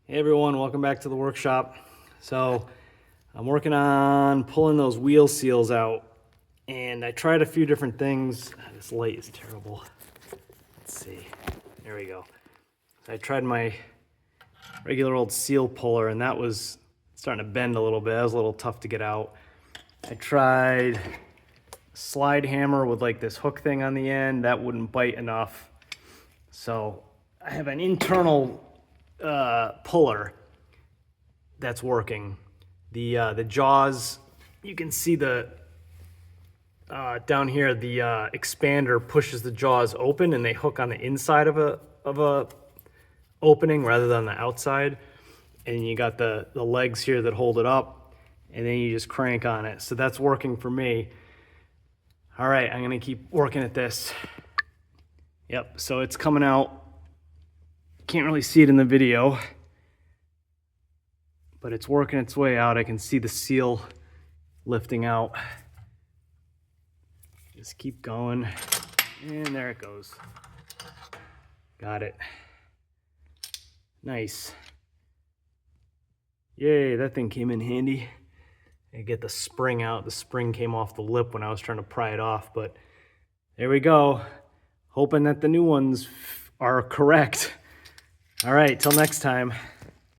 Hey everyone, welcome back to the workshop. So I'm working on pulling those wheel seals out, and I tried a few different things. This light is terrible. Let's see, there we go. So I tried my regular old seal puller, and that was starting to bend a little bit. That was a little tough to get out. I tried a slide hammer with like this hook thing on the end. That wouldn't bite enough. So I have an internal puller that's working. The jaws, you can see the down here, the expander pushes the jaws open and they hook on the inside of a opening rather than the outside. And you got the legs here that hold it up, and then you just crank on it. So that's working for me. All right, I'm gonna keep working at this. Yep, so it's coming out. Can't really see it in the video, but it's working its way out. I can see the seal lifting out. Just keep going, and there it goes. Got it. Nice. Yay, that thing came in handy. I get the spring out. The spring came off the lip when I was trying to pry it off, but there we go. Hoping that the new ones are correct. All right, till next time.